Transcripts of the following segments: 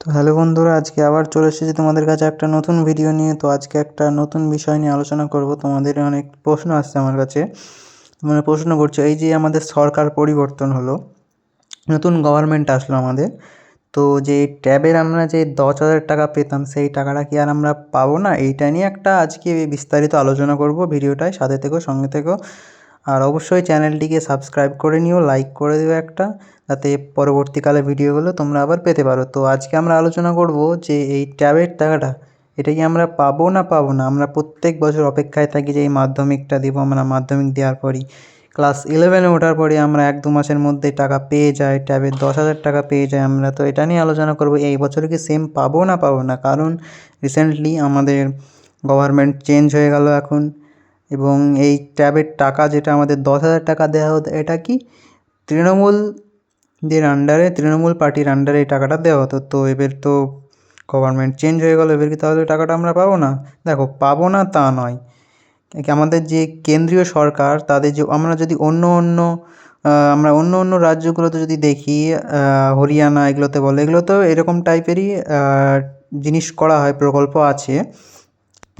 তো হ্যালো বন্ধুরা, আজকে আবার চলে এসেছি তোমাদের কাছে একটা নতুন ভিডিও নিয়ে। তো আজকে একটা নতুন বিষয় নিয়ে আলোচনা করব। তোমাদের অনেক প্রশ্ন আসছে আমার কাছে, তোমরা প্রশ্ন করছো এই যে আমাদের সরকার পরিবর্তন হলো, নতুন গভর্নমেন্ট আসলো আমাদের, তো যে ট্যাবের আমরা যে 10,000 টাকা পেতাম সেই টাকাটা কি আর আমরা পাবো না? এইটা নিয়ে একটা আজকে বিস্তারিত আলোচনা করব। ভিডিওটায় সাথে থেকো, সঙ্গে থেকো। আর অবশ্যই চ্যানেলটিকে সাবস্ক্রাইব করে নিও, লাইক করে দিও একটা, যাতে পরবর্তীকালে ভিডিওগুলো তোমরা আবার পেতে পারো। তো আজকে আমরা আলোচনা করব যে এই ট্যাবের টাকাটা, এটা কি আমরা পাবো না পাবো না। আমরা প্রত্যেক বছর অপেক্ষায় থাকি যে এই মাধ্যমিকটা দেবো, আমরা মাধ্যমিক দেওয়ার পরই ক্লাস 11-এ ওঠার পরে আমরা 1-2 মাসের মধ্যে টাকা পেয়ে যাই, ট্যাবের 10,000 টাকা পেয়ে যাই আমরা। তো এটা নিয়ে আলোচনা করব, এই বছরে কি সেম পাবো না পাবো না। কারণ রিসেন্টলি আমাদের গভর্নমেন্ট চেঞ্জ হয়ে গেল এখন, এবং এই ট্যাবের টাকা যেটা আমাদের 10,000 টাকা দেওয়া হতো, এটা কি তৃণমূলদের আন্ডারে, তৃণমূল পার্টির আন্ডারে এই টাকাটা দেওয়া হতো। তো এবার তো গভর্নমেন্ট চেঞ্জ হয়ে গেল, এবার কি তাহলে টাকাটা আমরা পাবো না? দেখো, পাবো না তা নয়। আমাদের যে কেন্দ্রীয় সরকার, তাদের যে আমরা যদি আমরা অন্য অন্য রাজ্যগুলোতে যদি দেখি, হরিয়ানা এগুলোতে বলে, এগুলোতেও এরকম টাইপেরই জিনিস করা হয়, প্রকল্প আছে।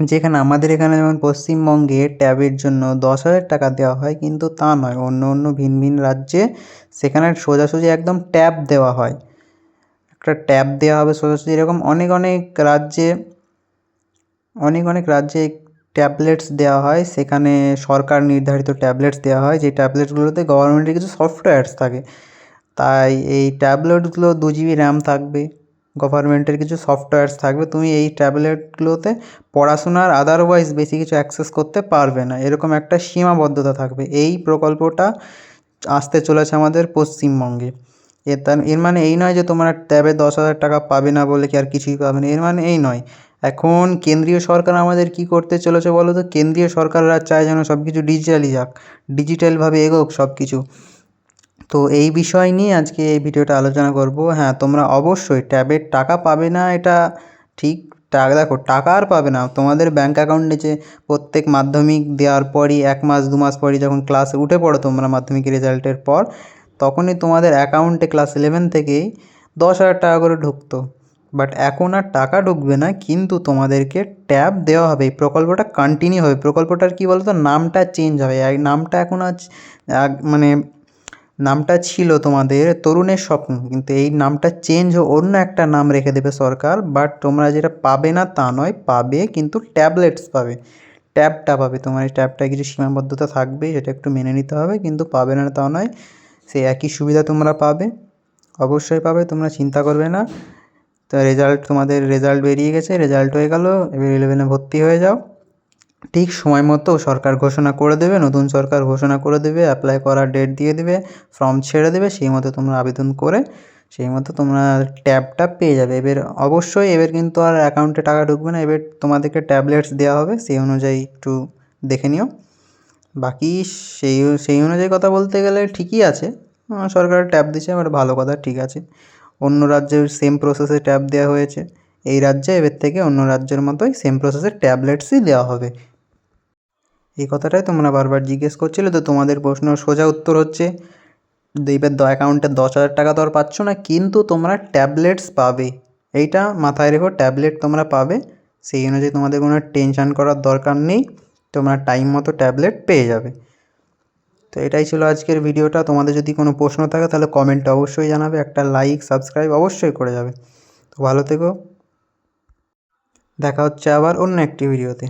যেখানে আমাদের এখানে যেমন পশ্চিমবঙ্গে ট্যাবের জন্য 10,000 টাকা দেওয়া হয়, কিন্তু তা নয়, অন্য অন্য ভিন ভিন রাজ্যে সেখানে সোজাসুজি একদম ট্যাব দেওয়া হয়। একটা ট্যাব দেওয়া হবে সোজাসুজি, এরকম অনেক অনেক রাজ্যে, অনেক অনেক রাজ্যে ট্যাবলেটস দেওয়া হয়। সেখানে সরকার নির্ধারিত ট্যাবলেটস দেওয়া হয়, যে ট্যাবলেটসগুলোতে গভর্নমেন্টের কিছু সফটওয়্যারস থাকে। তাই এই ট্যাবলেটগুলো 2 GB র্যাম থাকবে, গভর্নমেন্টের কিছু সফটওয়্যারস থাকবে। তুমি এই ট্যাবলেটগুলোতে পড়াশোনার আদারওয়াইজ বেশি কিছু অ্যাক্সেস করতে পারবে না, এরকম একটা সীমাবদ্ধতা থাকবে। এই প্রকল্পটা আসতে চলেছে আমাদের পশ্চিমবঙ্গে। এর মানে এই নয় যে তোমরা ট্যাবে 10,000 টাকা পাবে না বলে কি আর কিছুই পাবে না, এর মানে এই নয়। এখন কেন্দ্রীয় সরকার আমাদের কি করতে চলেছে বলো তো? কেন্দ্রীয় সরকাররা চায় যেন সব কিছু ডিজিটালি যাক, ডিজিটালভাবে এগোক সব কিছু। তো এই বিষয় নিয়ে আজকে এই ভিডিওটা আলোচনা করব। হ্যাঁ, তোমরা অবশ্যই ট্যাবের টাকা পাবে না, এটা ঠিক। দেখো, টাকা আর পাবে না, তোমাদের ব্যাঙ্ক অ্যাকাউন্টে যে প্রত্যেক মাধ্যমিক দেওয়ার পরই 1 মাস 2 মাস পরই যখন ক্লাসে উঠে পড়ো তোমরা মাধ্যমিক রেজাল্টের পর, তখনই তোমাদের অ্যাকাউন্টে ক্লাস 11 থেকেই 10,000 টাকা করে ঢুকতো। বাট এখন আর টাকা ঢুকবে না, কিন্তু তোমাদেরকে ট্যাব দেওয়া হবে। এই প্রকল্পটা কন্টিনিউ হবে। প্রকল্পটার কী বলো তো, নামটা চেঞ্জ হবে। নামটা এখন আজ মানে নামটা ছিল তোমাদের তরুণের স্বপ্ন, কিন্তু এই নামটা চেঞ্জ হয়ে অন্য একটা নাম রেখে দেবে সরকার। বাট তোমরা যেটা পাবে না তা নয়, পাবে, কিন্তু ট্যাবলেটস পাবে, ট্যাবটা পাবে। তোমার এই ট্যাবটায় কিছু সীমাবদ্ধতা থাকবে, সেটা একটু মেনে নিতে হবে, কিন্তু পাবে না তা নয়, সেই একই সুবিধা তোমরা পাবে, অবশ্যই পাবে, তোমরা চিন্তা করবে না। তো তোমাদের রেজাল্ট বেরিয়ে গেছে, রেজাল্ট হয়ে গেল, এবার 11-এ ভর্তি হয়ে যাও। ঠিক সময় মতো সরকার ঘোষণা করে দেবে, নতুন সরকার ঘোষণা করে দেবে, অ্যাপ্লাই করার ডেট দিয়ে দেবে, ফর্ম ছেড়ে দেবে, সেই মতো তোমরা আবেদন করে সেই মতো তোমরা ট্যাবটা পেয়ে যাবে। এবার অবশ্যই এবার কিন্তু আর অ্যাকাউন্টে টাকা ঢুকবে না, এবার তোমাদেরকে ট্যাবলেটস দেওয়া হবে, সেই অনুযায়ী একটু দেখে নিও। বাকি সেই সেই অনুযায়ী কথা বলতে গেলে ঠিকই আছে, সরকার ট্যাব দিচ্ছে, এবার ভালো কথা, ঠিক আছে। অন্য রাজ্যের সেম প্রসেসে ট্যাব দেওয়া হয়েছে, এই রাজ্যে এবার থেকে অন্য রাজ্যের মতোই সেম প্রসেসে ট্যাবলেটসই দেওয়া হবে। এই কথাটাই তোমরা বারবার জিজ্ঞেস করছিলে, তো তোমাদের প্রশ্ন সোজা উত্তর হচ্ছে, এবার অ্যাকাউন্টে 10,000 টাকা তো আর পাচ্ছ না, কিন্তু তোমরা ট্যাবলেটস পাবে। এইটা মাথায় রেখো, ট্যাবলেট তোমরা পাবে, সেই অনুযায়ী তোমাদের কোনো টেনশান করার দরকার নেই, তোমরা টাইম মতো ট্যাবলেট পেয়ে যাবে। তো এটাই ছিল আজকের ভিডিওটা। তোমাদের যদি কোনো প্রশ্ন থাকে তাহলে কমেন্টে অবশ্যই জানাবে, একটা লাইক সাবস্ক্রাইব অবশ্যই করে যাবে। তো ভালো থেকো, দেখা হচ্ছে আবার অন্য একটি ভিডিওতে।